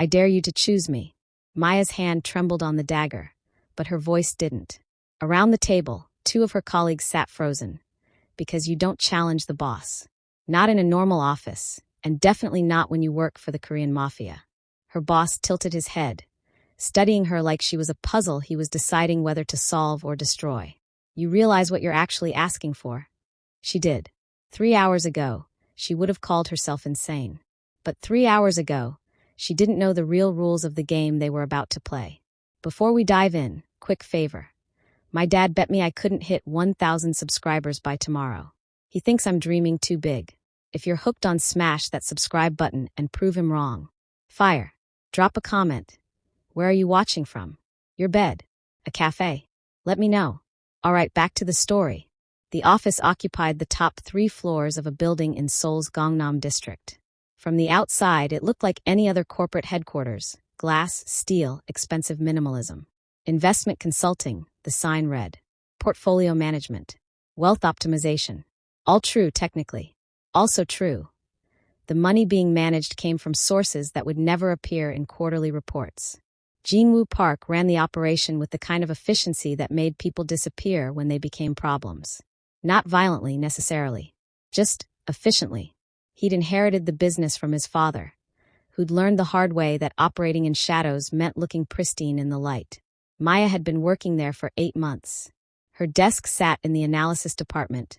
I dare you to choose me. Maya's hand trembled on the dagger, but her voice didn't. Around the table, two of her colleagues sat frozen. Because you don't challenge the boss. Not in a normal office, and definitely not when you work for the Korean Mafia. Her boss tilted his head, studying her like she was a puzzle he was deciding whether to solve or destroy. You realize what you're actually asking for? She did. 3 hours ago, she would have called herself insane. But 3 hours ago, she didn't know the real rules of the game they were about to play. Before we dive in, quick favor. My dad bet me I couldn't hit 1,000 subscribers by tomorrow. He thinks I'm dreaming too big. If you're hooked on, smash that subscribe button and prove him wrong. Fire. Drop a comment. Where are you watching from? Your bed? A cafe? Let me know. Alright, back to the story. The office occupied the top 3 floors of a building in Seoul's Gangnam district. From the outside, it looked like any other corporate headquarters. Glass, steel, expensive minimalism. Investment consulting, the sign read. Portfolio management. Wealth optimization. All true, technically. Also true. The money being managed came from sources that would never appear in quarterly reports. Jinwoo Park ran the operation with the kind of efficiency that made people disappear when they became problems. Not violently, necessarily. Just efficiently. He'd inherited the business from his father, who'd learned the hard way that operating in shadows meant looking pristine in the light. Maya had been working there for 8 months. Her desk sat in the analysis department,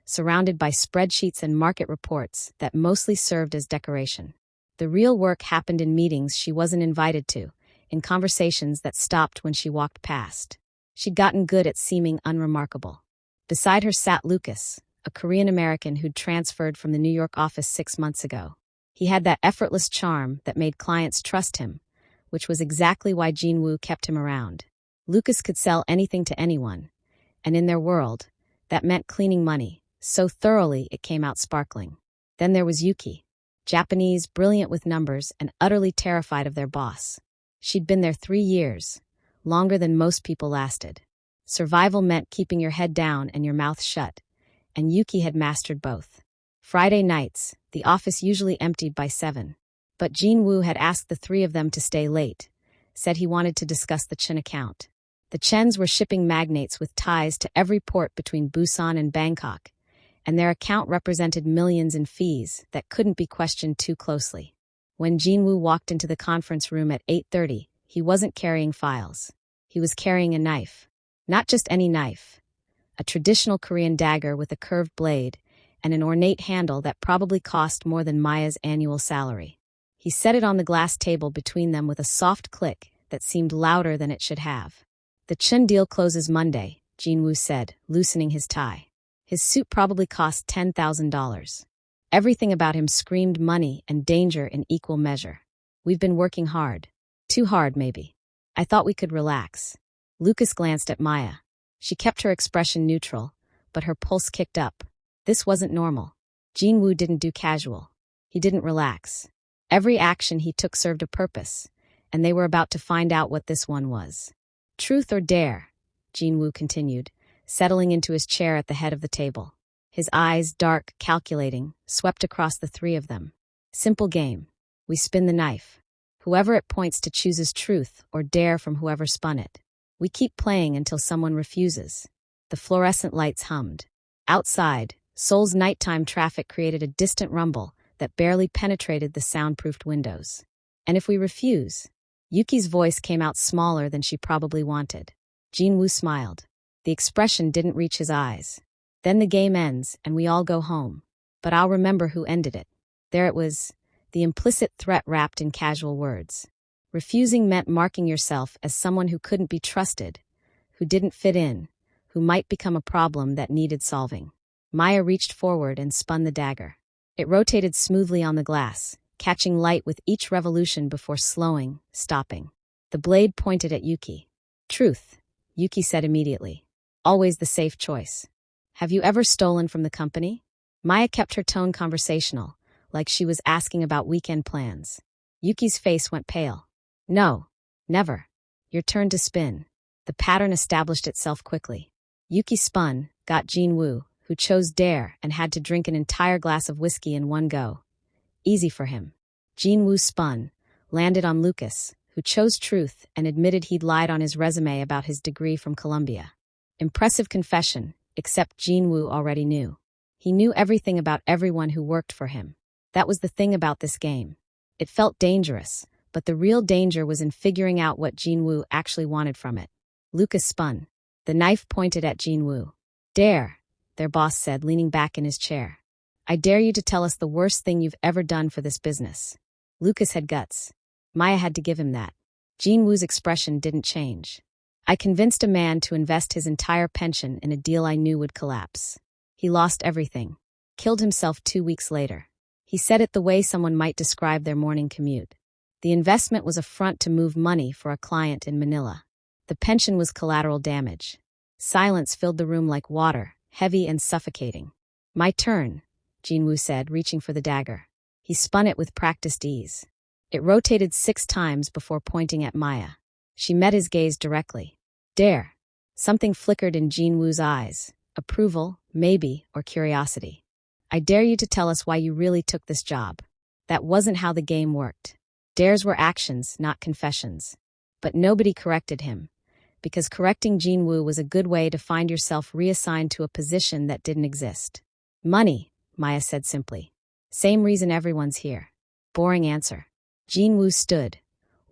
surrounded by spreadsheets and market reports that mostly served as decoration. The real work happened in meetings she wasn't invited to, in conversations that stopped when she walked past. She'd gotten good at seeming unremarkable. Beside her sat Lucas, a Korean-American who'd transferred from the New York office 6 months ago. He had that effortless charm that made clients trust him, which was exactly why Jinwoo kept him around. Lucas could sell anything to anyone, and in their world, that meant cleaning money, so thoroughly it came out sparkling. Then there was Yuki, Japanese, brilliant with numbers, and utterly terrified of their boss. She'd been there 3 years, longer than most people lasted. Survival meant keeping your head down and your mouth shut, and Yuki had mastered both. Friday nights, the office usually emptied by 7. But Jinwoo had asked the 3 of them to stay late, said he wanted to discuss the Chen account. The Chens were shipping magnates with ties to every port between Busan and Bangkok, and their account represented millions in fees that couldn't be questioned too closely. When Jinwoo walked into the conference room at 8:30, he wasn't carrying files. He was carrying a knife. Not just any knife. A traditional Korean dagger with a curved blade and an ornate handle that probably cost more than Maya's annual salary. He set it on the glass table between them with a soft click that seemed louder than it should have. The Chen deal closes Monday, Jinwoo said, loosening his tie. His suit probably cost $10,000. Everything about him screamed money and danger in equal measure. We've been working hard. Too hard, maybe. I thought we could relax. Lucas glanced at Maya. She kept her expression neutral, but her pulse kicked up. This wasn't normal. Jinwoo didn't do casual. He didn't relax. Every action he took served a purpose, and they were about to find out what this one was. Truth or dare, Jinwoo continued, settling into his chair at the head of the table. His eyes, dark, calculating, swept across the 3 of them. Simple game. We spin the knife. Whoever it points to chooses truth or dare from whoever spun it. We keep playing until someone refuses. The fluorescent lights hummed. Outside, Seoul's nighttime traffic created a distant rumble that barely penetrated the soundproofed windows. And if we refuse? Yuki's voice came out smaller than she probably wanted. Jinwoo smiled. The expression didn't reach his eyes. Then the game ends and we all go home. But I'll remember who ended it. There it was, the implicit threat wrapped in casual words. Refusing meant marking yourself as someone who couldn't be trusted, who didn't fit in, who might become a problem that needed solving. Maya reached forward and spun the dagger. It rotated smoothly on the glass, catching light with each revolution before slowing, stopping. The blade pointed at Yuki. Truth, Yuki said immediately. Always the safe choice. Have you ever stolen from the company? Maya kept her tone conversational, like she was asking about weekend plans. Yuki's face went pale. No, never. Your turn to spin. The pattern established itself quickly. Yuki spun, got Jinwoo, who chose dare and had to drink an entire glass of whiskey in one go. Easy for him. Jinwoo spun, landed on Lucas, who chose truth and admitted he'd lied on his resume about his degree from Columbia. Impressive confession, except Jinwoo already knew. He knew everything about everyone who worked for him. That was the thing about this game. It felt dangerous, but the real danger was in figuring out what Jinwoo actually wanted from it. Lucas spun. The knife pointed at Jinwoo. "Dare," their boss said, leaning back in his chair. "I dare you to tell us the worst thing you've ever done for this business." Lucas had guts. Maya had to give him that. Jinwoo's expression didn't change. "I convinced a man to invest his entire pension in a deal I knew would collapse. He lost everything. Killed himself 2 weeks later." He said it the way someone might describe their morning commute. The investment was a front to move money for a client in Manila. The pension was collateral damage. Silence filled the room like water, heavy and suffocating. "My turn," Jinwoo said, reaching for the dagger. He spun it with practiced ease. It rotated 6 times before pointing at Maya. She met his gaze directly. "Dare." Something flickered in Jinwoo's eyes. Approval, maybe, or curiosity. "I dare you to tell us why you really took this job." That wasn't how the game worked. Dares were actions, not confessions. But nobody corrected him, because correcting Jinwoo was a good way to find yourself reassigned to a position that didn't exist. "Money," Maya said simply. "Same reason everyone's here." Boring answer. Jinwoo stood,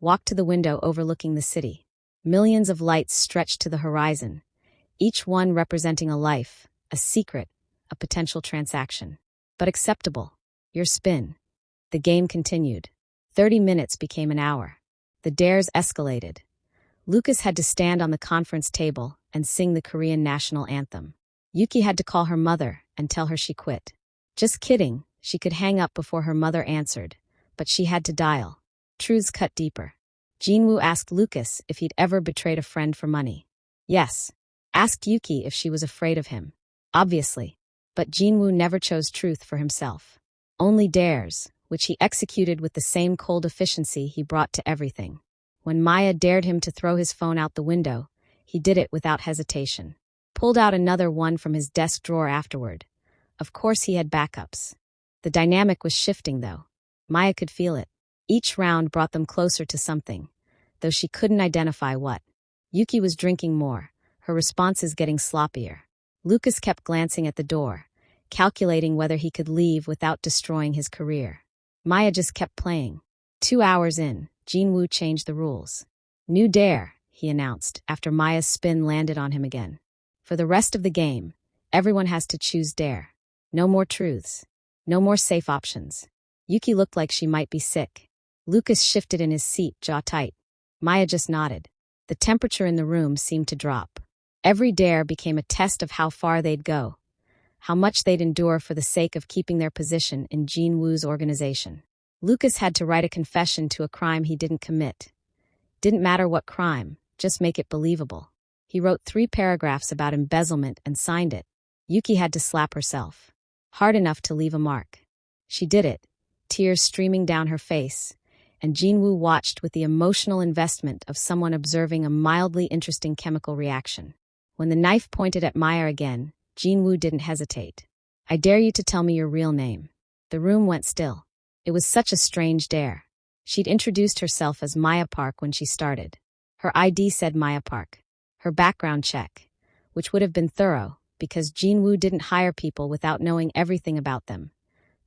walked to the window overlooking the city. Millions of lights stretched to the horizon, each one representing a life, a secret, a potential transaction. But acceptable. Your spin. The game continued. 30 minutes became an hour. The dares escalated. Lucas had to stand on the conference table and sing the Korean national anthem. Yuki had to call her mother and tell her she quit. Just kidding, she could hang up before her mother answered, but she had to dial. Truths cut deeper. Jinwoo asked Lucas if he'd ever betrayed a friend for money. Yes. Asked Yuki if she was afraid of him. Obviously. But Jinwoo never chose truth for himself. Only dares, which he executed with the same cold efficiency he brought to everything. When Maya dared him to throw his phone out the window, he did it without hesitation. Pulled out another one from his desk drawer afterward. Of course he had backups. The dynamic was shifting, though. Maya could feel it. Each round brought them closer to something, though she couldn't identify what. Yuki was drinking more, her responses getting sloppier. Lucas kept glancing at the door, calculating whether he could leave without destroying his career. Maya just kept playing. 2 hours in, Jinwoo changed the rules. "New dare," he announced, after Maya's spin landed on him again. "For the rest of the game, everyone has to choose dare. No more truths. No more safe options." Yuki looked like she might be sick. Lucas shifted in his seat, jaw tight. Maya just nodded. The temperature in the room seemed to drop. Every dare became a test of how far they'd go, how much they'd endure for the sake of keeping their position in Jinwoo's organization. Lucas had to write a confession to a crime he didn't commit. Didn't matter what crime, just make it believable. He wrote 3 paragraphs about embezzlement and signed it. Yuki had to slap herself. Hard enough to leave a mark. She did it, tears streaming down her face, and Jinwoo watched with the emotional investment of someone observing a mildly interesting chemical reaction. When the knife pointed at Maya again, Jinwoo didn't hesitate. "I dare you to tell me your real name." The room went still. It was such a strange dare. She'd introduced herself as Maya Park when she started. Her ID said Maya Park. Her background check, which would have been thorough, because Jinwoo didn't hire people without knowing everything about them,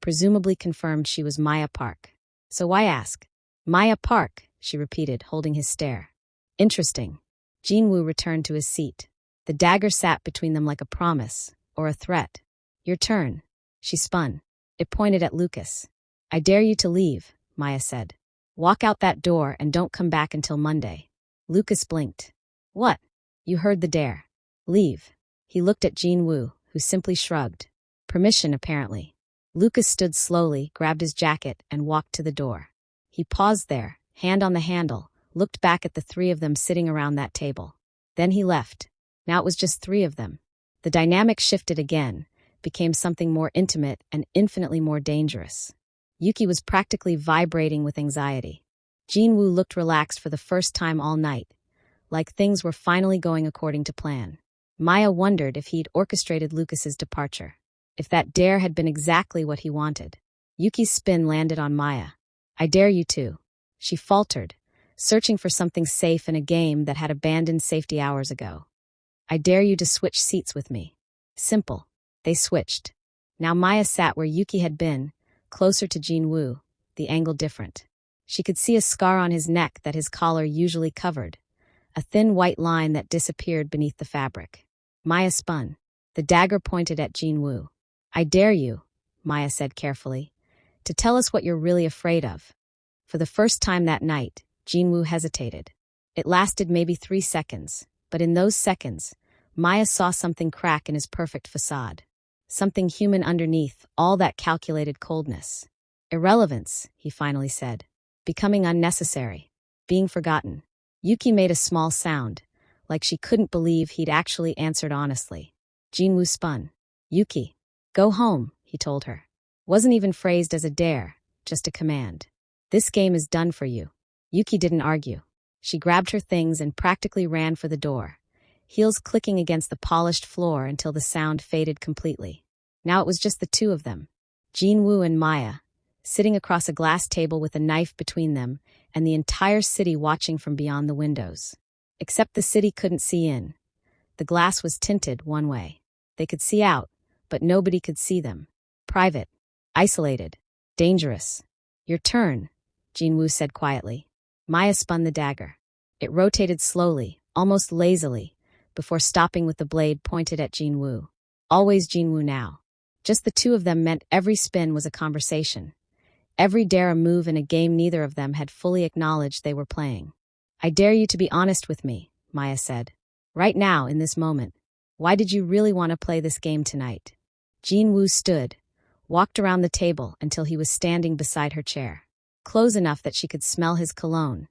presumably confirmed she was Maya Park. So why ask? "Maya Park," she repeated, holding his stare. "Interesting." Jinwoo returned to his seat. The dagger sat between them like a promise, or a threat. "Your turn." She spun. It pointed at Lucas. "I dare you to leave," Maya said. "Walk out that door and don't come back until Monday." Lucas blinked. "What?" "You heard the dare. Leave." He looked at Jinwoo, who simply shrugged. Permission, apparently. Lucas stood slowly, grabbed his jacket, and walked to the door. He paused there, hand on the handle, looked back at the 3 of them sitting around that table. Then he left. Now it was just 3 of them. The dynamic shifted again, became something more intimate and infinitely more dangerous. Yuki was practically vibrating with anxiety. Jinwoo looked relaxed for the first time all night, like things were finally going according to plan. Maya wondered if he'd orchestrated Lucas's departure, if that dare had been exactly what he wanted. Yuki's spin landed on Maya. "I dare you to." She faltered, searching for something safe in a game that had abandoned safety hours ago. I dare you to switch seats with me. Simple. They switched. Now Maya sat where Yuki had been, closer to Jinwoo, the angle different. She could see a scar on his neck that his collar usually covered, a thin white line that disappeared beneath the fabric. Maya spun. The dagger pointed at Jinwoo. I dare you, Maya said carefully, to tell us what you're really afraid of. For the first time that night, Jinwoo hesitated. It lasted maybe 3 seconds, but in those seconds, Maya saw something crack in his perfect facade. Something human underneath all that calculated coldness. Irrelevance, he finally said. Becoming unnecessary. Being forgotten. Yuki made a small sound, like she couldn't believe he'd actually answered honestly. Jinwoo spun. Yuki, go home, he told her. Wasn't even phrased as a dare, just a command. This game is done for you. Yuki didn't argue. She grabbed her things and practically ran for the door, heels clicking against the polished floor until the sound faded completely. Now it was just the two of them, Jinwoo and Maya, sitting across a glass table with a knife between them and the entire city watching from beyond the windows. Except the city couldn't see in. The glass was tinted one way. They could see out, but nobody could see them. Private. Isolated. Dangerous. Your turn, Jinwoo said quietly. Maya spun the dagger. It rotated slowly, almost lazily, before stopping with the blade pointed at Jinwoo. Always Jinwoo now. Just the two of them meant every spin was a conversation. Every dare a move in a game neither of them had fully acknowledged they were playing. I dare you to be honest with me, Maya said. Right now, in this moment. Why did you really want to play this game tonight? Jinwoo stood, walked around the table until he was standing beside her chair. Close enough that she could smell his cologne.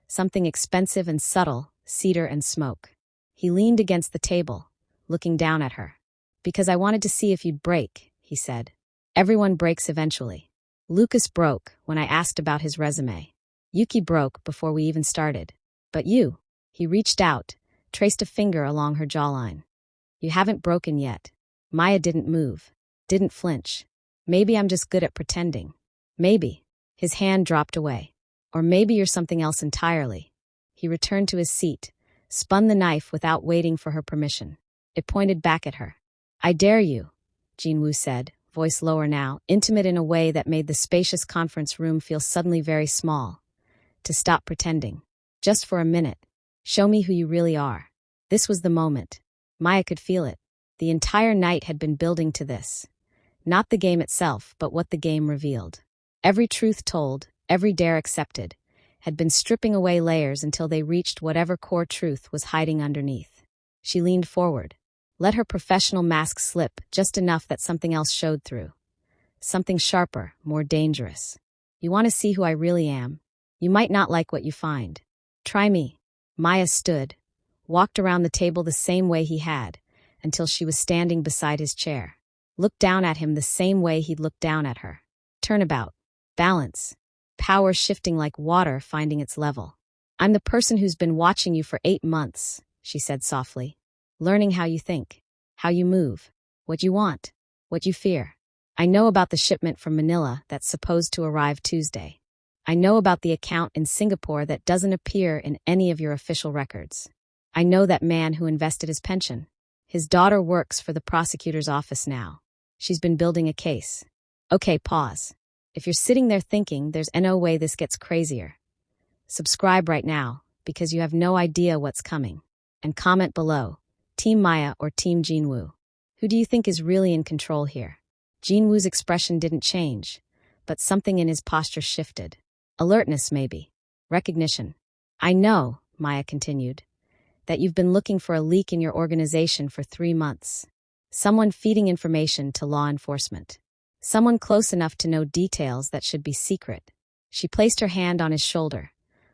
Something expensive and subtle, cedar and smoke. He leaned against the table, looking down at her. Because I wanted to see if you'd break, he said. Everyone breaks eventually. Lucas broke when I asked about his resume. Yuki broke before we even started. But you, he reached out, traced a finger along her jawline. You haven't broken yet. Maya didn't move, didn't flinch. Maybe I'm just good at pretending. Maybe. His hand dropped away. Or maybe you're something else entirely. He returned to his seat, spun the knife without waiting for her permission. It pointed back at her. I dare you, Jinwoo said, voice lower now, intimate in a way that made the spacious conference room feel suddenly very small. To stop pretending. Just for a minute. Show me who you really are. This was the moment. Maya could feel it. The entire night had been building to this. Not the game itself, but what the game revealed. Every truth told, every dare accepted, had been stripping away layers until they reached whatever core truth was hiding underneath. She leaned forward. Let her professional mask slip just enough that something else showed through. Something sharper, more dangerous. You want to see who I really am? You might not like what you find. Try me. Maya stood, walked around the table the same way he had, until she was standing beside his chair. Looked down at him the same way he'd looked down at her. Turnabout. Balance. Power shifting like water finding its level. I'm the person who's been watching you for 8 months, she said softly. Learning how you think, how you move, what you want, what you fear. I know about the shipment from Manila that's supposed to arrive Tuesday. I know about the account in Singapore that doesn't appear in any of your official records. I know that man who invested his pension. His daughter works for the prosecutor's office now. She's been building a case. Okay, pause. If you're sitting there thinking there's no way this gets crazier, subscribe right now because you have no idea what's coming. And comment below, Team Maya or Team Jinwoo. Who do you think is really in control here? Jinwoo's expression didn't change, but something in his posture shifted. Alertness maybe. Recognition. I know, Maya continued, that you've been looking for a leak in your organization for 3 months. Someone feeding information to law enforcement. Someone close enough to know details that should be secret. She placed her hand on his shoulder,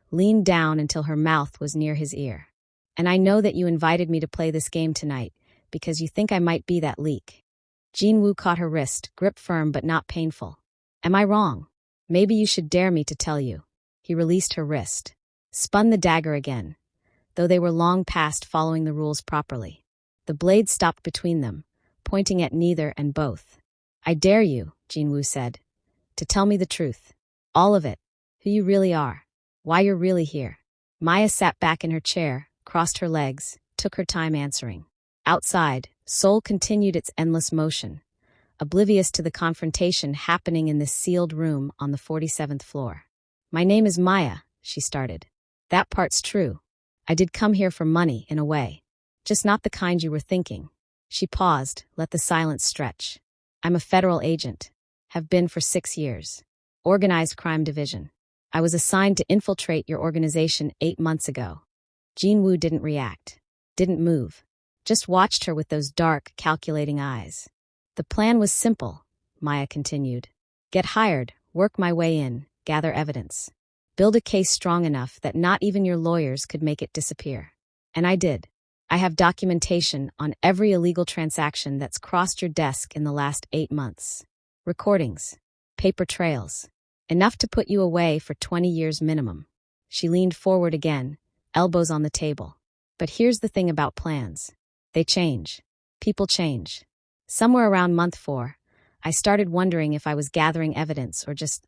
leaned down until her mouth was near his ear. And I know that you invited me to play this game tonight because you think I might be that leak. Jinwoo caught her wrist, grip firm but not painful. Am I wrong? Maybe you should dare me to tell you. He released her wrist, spun the dagger again, though they were long past following the rules properly. The blade stopped between them, pointing at neither and both. I dare you, Jinwoo said, to tell me the truth. All of it. Who you really are. Why you're really here. Maya sat back in her chair, crossed her legs, took her time answering. Outside, Seoul continued its endless motion, oblivious to the confrontation happening in this sealed room on the 47th floor. My name is Maya, she started. That part's true. I did come here for money, in a way. Just not the kind you were thinking. She paused, let the silence stretch. I'm a federal agent. Have been for 6 years. Organized crime division. I was assigned to infiltrate your organization 8 months ago. Jin-woo didn't react. Didn't move. Just watched her with those dark, calculating eyes. The plan was simple, Maya continued. Get hired, work my way in, gather evidence. Build a case strong enough that not even your lawyers could make it disappear. And I did. I have documentation on every illegal transaction that's crossed your desk in the last 8 months. Recordings. Paper trails. Enough to put you away for 20 years minimum. She leaned forward again, elbows on the table. But here's the thing about plans. They change. People change. Somewhere around month 4, I started wondering if I was gathering evidence or just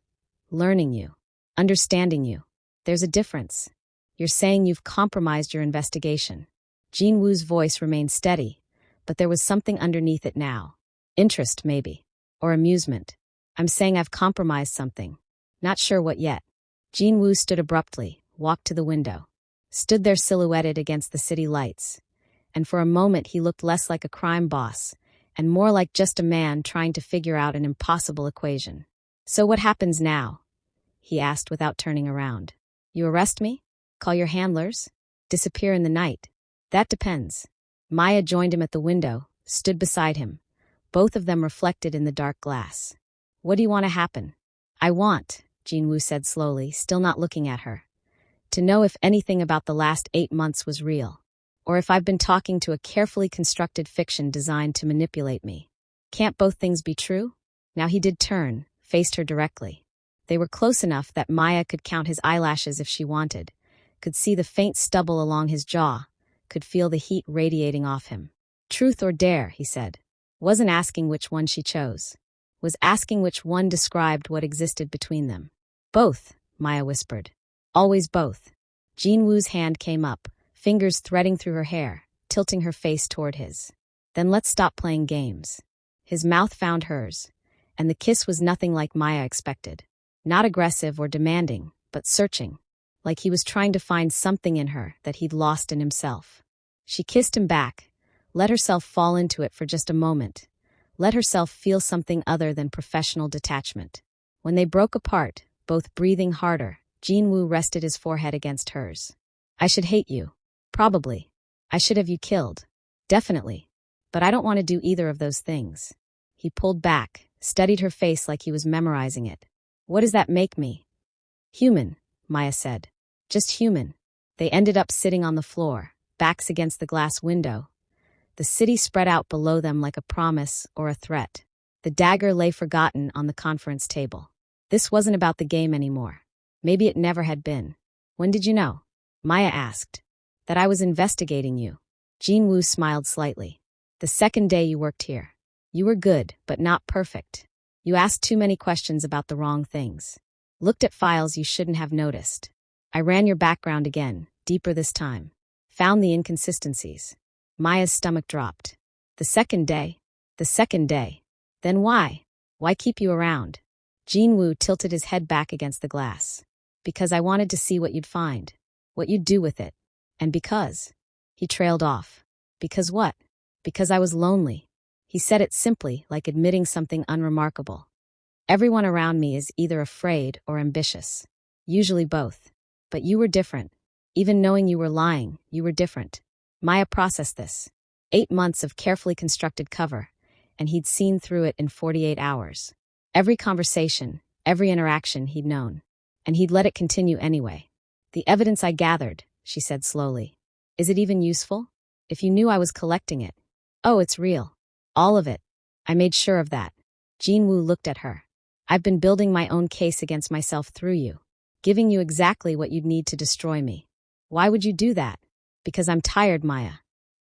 learning you, understanding you. There's a difference. You're saying you've compromised your investigation. Jin-woo's voice remained steady, but there was something underneath it now. Interest, maybe. Or amusement. I'm saying I've compromised something. Not sure what yet. Jin-woo stood abruptly, walked to the window. Stood there silhouetted against the city lights. And for a moment he looked less like a crime boss, and more like just a man trying to figure out an impossible equation. So what happens now? He asked without turning around. You arrest me? Call your handlers? Disappear in the night? That depends. Maya joined him at the window, stood beside him. Both of them reflected in the dark glass. What do you want to happen? I want, Jin-woo said slowly, still not looking at her, to know if anything about the last 8 months was real, or if I've been talking to a carefully constructed fiction designed to manipulate me. Can't both things be true? Now he did turn, faced her directly. They were close enough that Maya could count his eyelashes if she wanted, could see the faint stubble along his jaw, could feel the heat radiating off him. Truth or dare, he said. Wasn't asking which one she chose. Was asking which one described what existed between them. Both, Maya whispered. Always both. Jin-woo's hand came up, fingers threading through her hair, tilting her face toward his. Then let's stop playing games. His mouth found hers, and the kiss was nothing like Maya expected. Not aggressive or demanding, but searching, like he was trying to find something in her that he'd lost in himself. She kissed him back, let herself fall into it for just a moment, let herself feel something other than professional detachment. When they broke apart, both breathing harder, Jin-woo rested his forehead against hers. I should hate you. Probably. I should have you killed. Definitely. But I don't want to do either of those things. He pulled back, studied her face like he was memorizing it. What does that make me? Human, Maya said. Just human. They ended up sitting on the floor, backs against the glass window. The city spread out below them like a promise or a threat. The dagger lay forgotten on the conference table. This wasn't about the game anymore. Maybe it never had been. When did you know? Maya asked. That I was investigating you. Jin-woo smiled slightly. The second day you worked here. You were good, but not perfect. You asked too many questions about the wrong things. Looked at files you shouldn't have noticed. I ran your background again, deeper this time. Found the inconsistencies. Maya's stomach dropped. The second day? The second day. Then why? Why keep you around? Jin-woo tilted his head back against the glass. Because I wanted to see what you'd find. What you'd do with it. And because. He trailed off. Because what? Because I was lonely. He said it simply, like admitting something unremarkable. Everyone around me is either afraid or ambitious. Usually both. But you were different. Even knowing you were lying, you were different. Maya processed this. 8 months of carefully constructed cover, and he'd seen through it in 48 hours. Every conversation, every interaction he'd known. And he'd let it continue anyway. The evidence I gathered, she said slowly. Is it even useful? If you knew I was collecting it. Oh, it's real. All of it. I made sure of that. Jin-woo looked at her. I've been building my own case against myself through you. Giving you exactly what you'd need to destroy me. Why would you do that? Because I'm tired, Maya.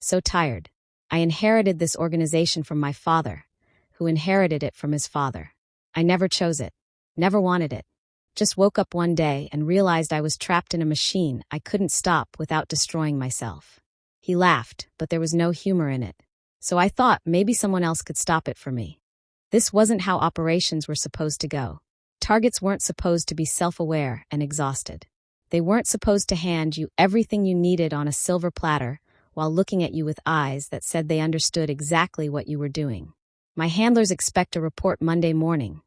So tired. I inherited this organization from my father, who inherited it from his father. I never chose it. Never wanted it. Just woke up one day and realized I was trapped in a machine I couldn't stop without destroying myself. He laughed, but there was no humor in it. So I thought maybe someone else could stop it for me. This wasn't how operations were supposed to go. Targets weren't supposed to be self-aware and exhausted. They weren't supposed to hand you everything you needed on a silver platter while looking at you with eyes that said they understood exactly what you were doing. My handlers expect a report Monday morning,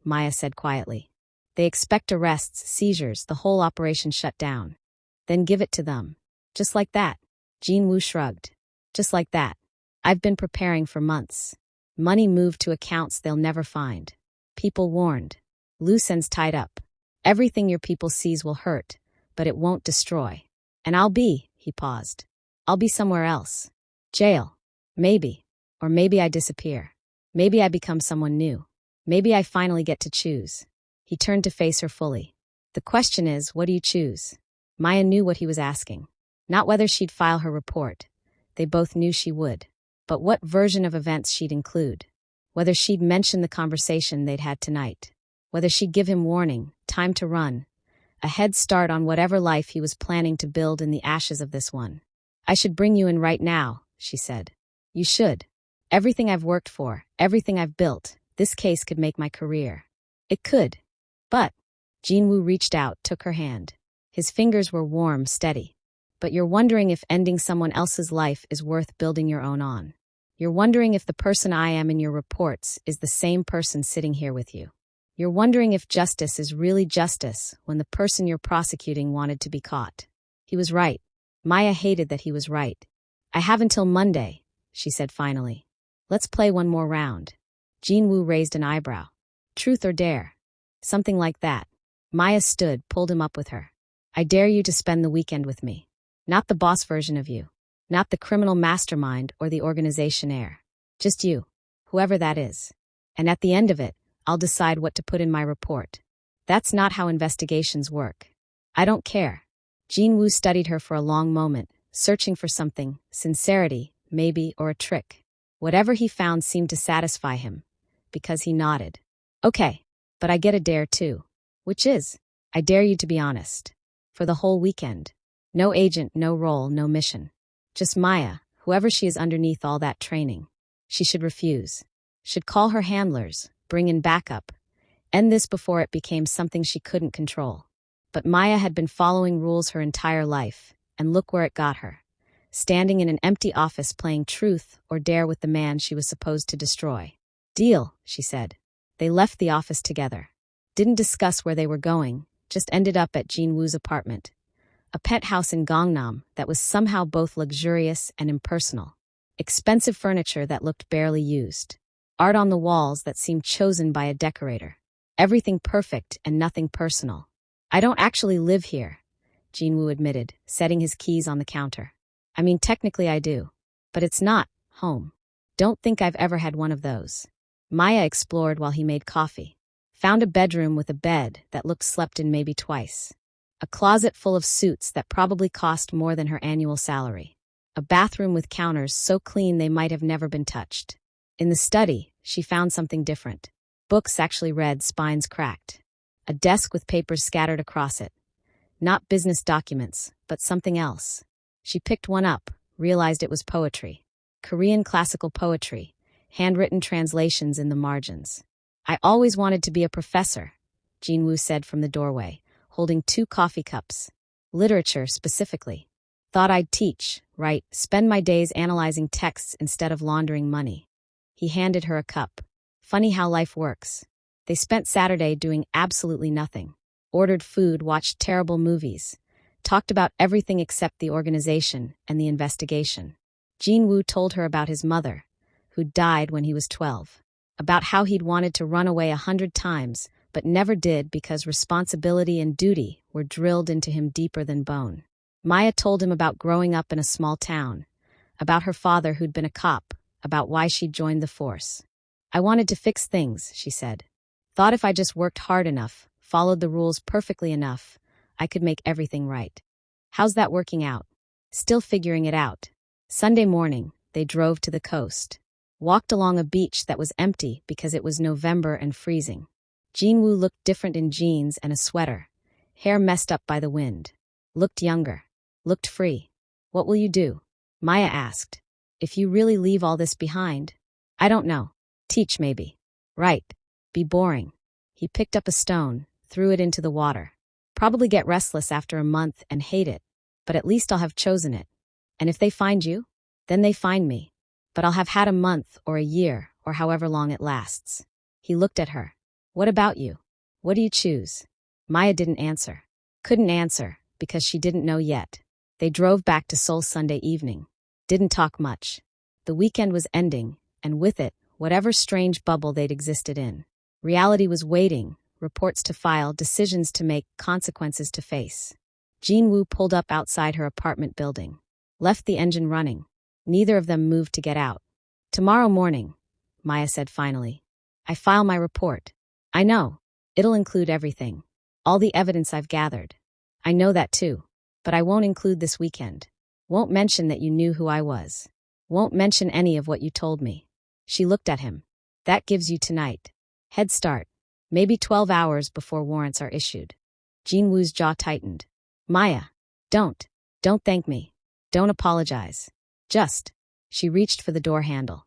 Maya said quietly. They expect arrests, seizures, the whole operation shut down. Then give it to them. Just like that. Jinwoo shrugged. Just like that. I've been preparing for months. Money moved to accounts they'll never find. People warned. Loose ends tied up. Everything your people sees will hurt, but it won't destroy. And he paused. I'll be somewhere else. Jail. Maybe. Or maybe I disappear. Maybe I become someone new. Maybe I finally get to choose. He turned to face her fully. The question is, what do you choose? Maya knew what he was asking. Not whether she'd file her report. They both knew she would. But what version of events she'd include. Whether she'd mention the conversation they'd had tonight. Whether she'd give him warning, time to run. A head start on whatever life he was planning to build in the ashes of this one. I should bring you in right now, she said. You should. Everything I've worked for, everything I've built, this case could make my career. It could. But, Jinwoo reached out, took her hand. His fingers were warm, steady. But you're wondering if ending someone else's life is worth building your own on. You're wondering if the person I am in your reports is the same person sitting here with you. You're wondering if justice is really justice when the person you're prosecuting wanted to be caught. He was right. Maya hated that he was right. I have until Monday, she said finally. Let's play one more round. Jinwoo raised an eyebrow. Truth or dare? Something like that. Maya stood, pulled him up with her. I dare you to spend the weekend with me. Not the boss version of you. Not the criminal mastermind or the organization heir. Just you. Whoever that is. And at the end of it, I'll decide what to put in my report. That's not how investigations work. I don't care. Jinwoo studied her for a long moment, searching for something, sincerity, maybe, or a trick. Whatever he found seemed to satisfy him, because he nodded. Okay, but I get a dare too. Which is, I dare you to be honest. For the whole weekend. No agent, no role, no mission. Just Maya, whoever she is underneath all that training. She should refuse. Should call her handlers, bring in backup. End this before it became something she couldn't control. But Maya had been following rules her entire life, and look where it got her. Standing in an empty office playing truth or dare with the man she was supposed to destroy. Deal, she said. They left the office together. Didn't discuss where they were going, just ended up at Jinwoo's apartment. A penthouse in Gangnam that was somehow both luxurious and impersonal. Expensive furniture that looked barely used. Art on the walls that seemed chosen by a decorator. Everything perfect and nothing personal. I don't actually live here, Jinwoo admitted, setting his keys on the counter. I mean, technically I do. But it's not home. Don't think I've ever had one of those. Maya explored while he made coffee. Found a bedroom with a bed that looked slept in maybe twice. A closet full of suits that probably cost more than her annual salary. A bathroom with counters so clean they might have never been touched. In the study, she found something different. Books actually read, spines cracked. A desk with papers scattered across it. Not business documents, but something else. She picked one up, realized it was poetry. Korean classical poetry, handwritten translations in the margins. I always wanted to be a professor, Jinwoo said from the doorway, holding 2 coffee cups. Literature, specifically. Thought I'd teach, write, spend my days analyzing texts instead of laundering money. He handed her a cup. Funny how life works. They spent Saturday doing absolutely nothing. Ordered food, watched terrible movies. Talked about everything except the organization and the investigation. Jinwoo told her about his mother, who died when he was 12. About how he'd wanted to run away 100 times, but never did because responsibility and duty were drilled into him deeper than bone. Maya told him about growing up in a small town, about her father who'd been a cop, about why she'd joined the force. I wanted to fix things, she said. Thought if I just worked hard enough, followed the rules perfectly enough, I could make everything right. How's that working out? Still figuring it out. Sunday morning, they drove to the coast. Walked along a beach that was empty because it was November and freezing. Jinwoo looked different in jeans and a sweater, hair messed up by the wind. Looked younger. Looked free. What will you do? Maya asked. If you really leave all this behind? I don't know. Teach maybe. Right. Be boring. He picked up a stone, threw it into the water. Probably get restless after a month and hate it, but at least I'll have chosen it. And if they find you, then they find me. But I'll have had a month or a year or however long it lasts. He looked at her. What about you? What do you choose? Maya didn't answer. Couldn't answer, because she didn't know yet. They drove back to Seoul Sunday evening. Didn't talk much. The weekend was ending, and with it, whatever strange bubble they'd existed in. Reality was waiting, reports to file, decisions to make, consequences to face. Jinwoo pulled up outside her apartment building. Left the engine running. Neither of them moved to get out. Tomorrow morning, Maya said finally. I file my report. I know. It'll include everything. All the evidence I've gathered. I know that too. But I won't include this weekend. Won't mention that you knew who I was. Won't mention any of what you told me. She looked at him. That gives you tonight. Head start. Maybe 12 hours before warrants are issued. Jinwoo's jaw tightened. Maya, don't thank me. Don't apologize. Just. She reached for the door handle.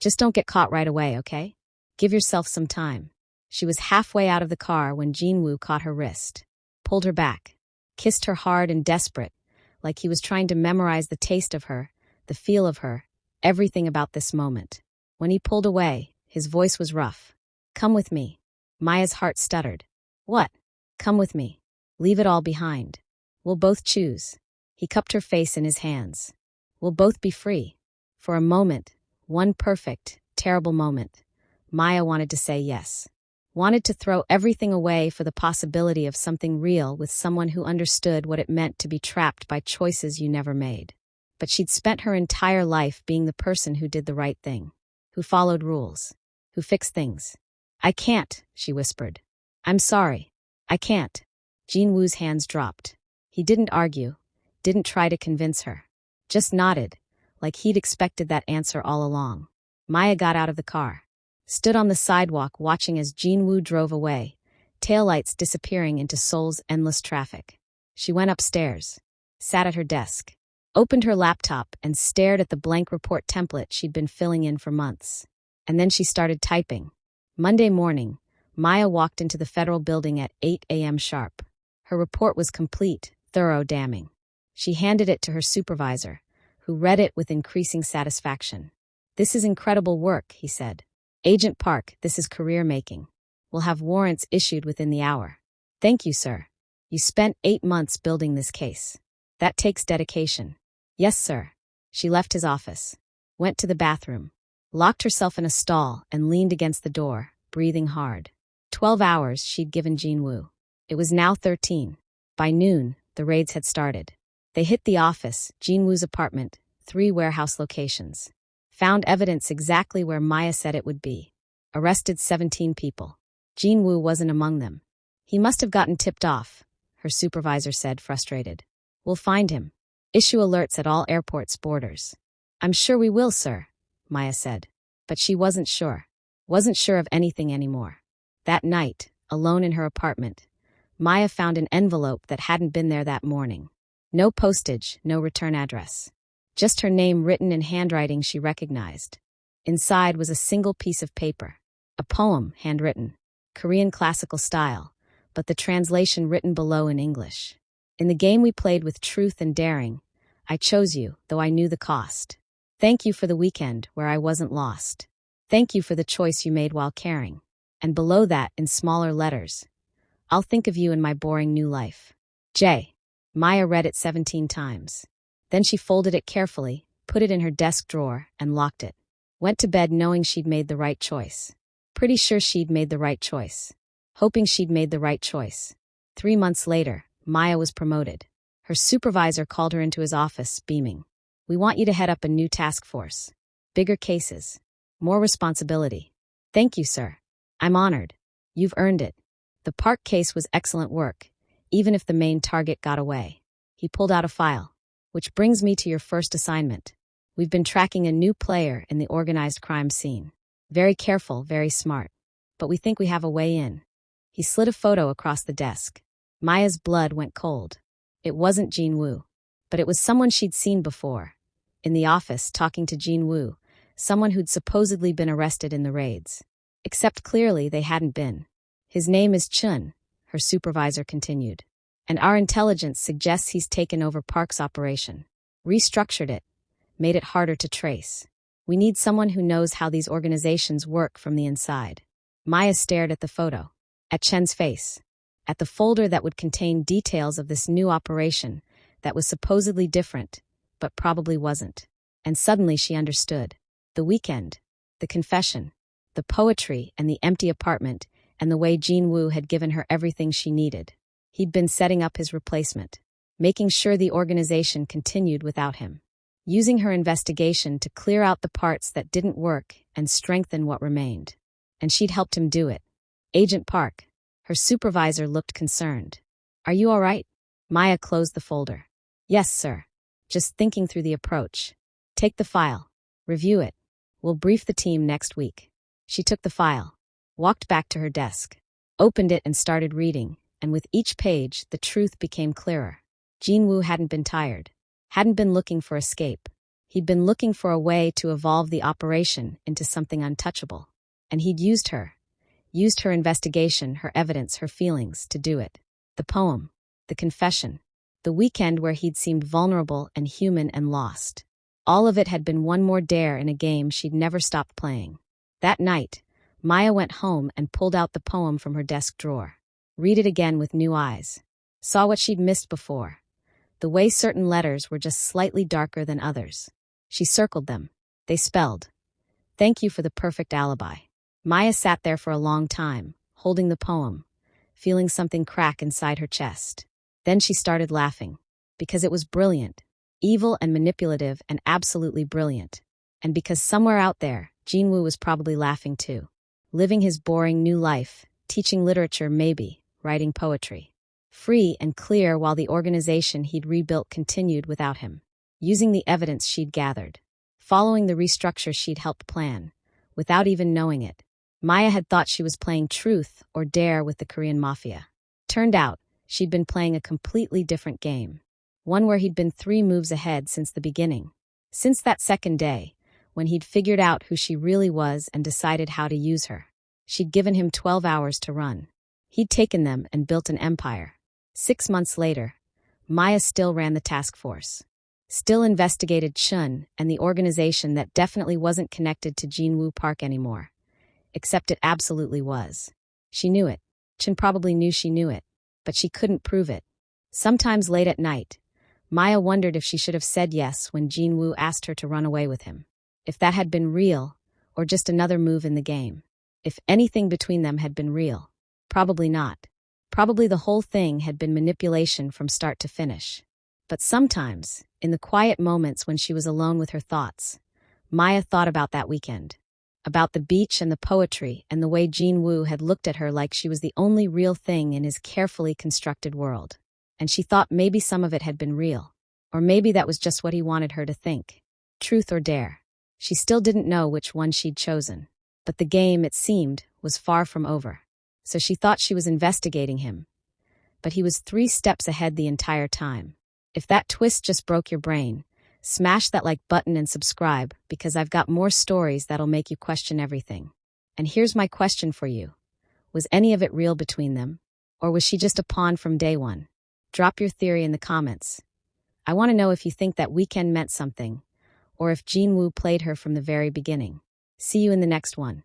Just don't get caught right away, okay? Give yourself some time. She was halfway out of the car when Jinwoo caught her wrist. Pulled her back. Kissed her hard and desperate, like he was trying to memorize the taste of her, the feel of her, everything about this moment. When he pulled away, his voice was rough. Come with me. Maya's heart stuttered. What? Come with me. Leave it all behind. We'll both choose. He cupped her face in his hands. We'll both be free. For a moment, one perfect, terrible moment, Maya wanted to say yes. Wanted to throw everything away for the possibility of something real with someone who understood what it meant to be trapped by choices you never made. But she'd spent her entire life being the person who did the right thing, who followed rules, who fixed things. I can't, she whispered. I'm sorry. I can't. Jinwoo's hands dropped. He didn't argue, didn't try to convince her. Just nodded, like he'd expected that answer all along. Maya got out of the car. Stood on the sidewalk watching as Jinwoo drove away, taillights disappearing into Seoul's endless traffic. She went upstairs, sat at her desk, opened her laptop and stared at the blank report template she'd been filling in for months. And then she started typing. Monday morning, Maya walked into the federal building at 8 a.m. sharp. Her report was complete, thorough, damning. She handed it to her supervisor, who read it with increasing satisfaction. This is incredible work, he said. Agent Park, this is career-making. We'll have warrants issued within the hour. Thank you, sir. You spent 8 months building this case. That takes dedication. Yes, sir. She left his office, went to the bathroom, locked herself in a stall and leaned against the door, breathing hard. 12 hours she'd given Jinwoo. It was now 13. By noon, the raids had started. They hit the office, Jinwoo's apartment, 3 warehouse locations. Found evidence exactly where Maya said it would be. Arrested 17 people. Jinwoo wasn't among them. He must have gotten tipped off, her supervisor said, frustrated. We'll find him. Issue alerts at all airports, borders. I'm sure we will, sir, Maya said. But she wasn't sure. Wasn't sure of anything anymore. That night, alone in her apartment, Maya found an envelope that hadn't been there that morning. No postage, no return address. Just her name written in handwriting she recognized. Inside was a single piece of paper. A poem, handwritten. Korean classical style, but the translation written below in English. In the game we played with truth and daring, I chose you, though I knew the cost. Thank you for the weekend where I wasn't lost. Thank you for the choice you made while caring. And below that, in smaller letters, I'll think of you in my boring new life. J. Maya read it 17 times. Then she folded it carefully, put it in her desk drawer, and locked it. Went to bed knowing she'd made the right choice. Pretty sure she'd made the right choice. Hoping she'd made the right choice. 3 months later, Maya was promoted. Her supervisor called her into his office, beaming. We want you to head up a new task force. Bigger cases. More responsibility. Thank you, sir. I'm honored. You've earned it. The Park case was excellent work, even if the main target got away. He pulled out a file. Which brings me to your first assignment. We've been tracking a new player in the organized crime scene. Very careful, very smart. But we think we have a way in. He slid a photo across the desk. Maya's blood went cold. It wasn't Jin Woo, but it was someone she'd seen before. In the office, talking to Jin Woo, someone who'd supposedly been arrested in the raids. Except clearly they hadn't been. His name is Chun, her supervisor continued. And our intelligence suggests he's taken over Park's operation. Restructured it. Made it harder to trace. We need someone who knows how these organizations work from the inside. Maya stared at the photo. At Chen's face. At the folder that would contain details of this new operation that was supposedly different, but probably wasn't. And suddenly she understood. The weekend. The confession. The poetry and the empty apartment and the way Jin Woo had given her everything she needed. He'd been setting up his replacement. Making sure the organization continued without him. Using her investigation to clear out the parts that didn't work and strengthen what remained. And she'd helped him do it. Agent Park. Her supervisor looked concerned. Are you all right? Maya closed the folder. Yes, sir. Just thinking through the approach. Take the file. Review it. We'll brief the team next week. She took the file. Walked back to her desk. Opened it and started reading, and with each page, the truth became clearer. Jin Woo hadn't been tired. Hadn't been looking for escape. He'd been looking for a way to evolve the operation into something untouchable. And he'd used her. Used her investigation, her evidence, her feelings to do it. The poem. The confession. The weekend where he'd seemed vulnerable and human and lost. All of it had been one more dare in a game she'd never stopped playing. That night, Maya went home and pulled out the poem from her desk drawer. Read it again with new eyes. Saw what she'd missed before. The way certain letters were just slightly darker than others. She circled them. They spelled, "Thank you for the perfect alibi." Maya sat there for a long time, holding the poem, feeling something crack inside her chest. Then she started laughing. Because it was brilliant. Evil and manipulative and absolutely brilliant. And because somewhere out there, Jin Woo was probably laughing too. Living his boring new life, teaching literature maybe, writing poetry. Free and clear while the organization he'd rebuilt continued without him. Using the evidence she'd gathered. Following the restructure she'd helped plan, without even knowing it. Maya had thought she was playing truth or dare with the Korean Mafia. Turned out, she'd been playing a completely different game. One where he'd been 3 moves ahead since the beginning. Since that second day, when he'd figured out who she really was and decided how to use her. She'd given him 12 hours to run. He'd taken them and built an empire. 6 months later, Maya still ran the task force. Still investigated Chun and the organization that definitely wasn't connected to Jin Woo Park anymore. Except it absolutely was. She knew it. Chun probably knew she knew it. But she couldn't prove it. Sometimes late at night, Maya wondered if she should have said yes when Jin Woo asked her to run away with him. If that had been real, or just another move in the game. If anything between them had been real. Probably not. Probably the whole thing had been manipulation from start to finish. But sometimes, in the quiet moments when she was alone with her thoughts, Maya thought about that weekend. About the beach and the poetry and the way Jin Woo had looked at her like she was the only real thing in his carefully constructed world. And she thought maybe some of it had been real. Or maybe that was just what he wanted her to think. Truth or dare. She still didn't know which one she'd chosen. But the game, it seemed, was far from over. So she thought she was investigating him. But he was 3 steps ahead the entire time. If that twist just broke your brain, smash that like button and subscribe, because I've got more stories that'll make you question everything. And here's my question for you. Was any of it real between them? Or was she just a pawn from day one? Drop your theory in the comments. I want to know if you think that weekend meant something, or if Jin Woo played her from the very beginning. See you in the next one.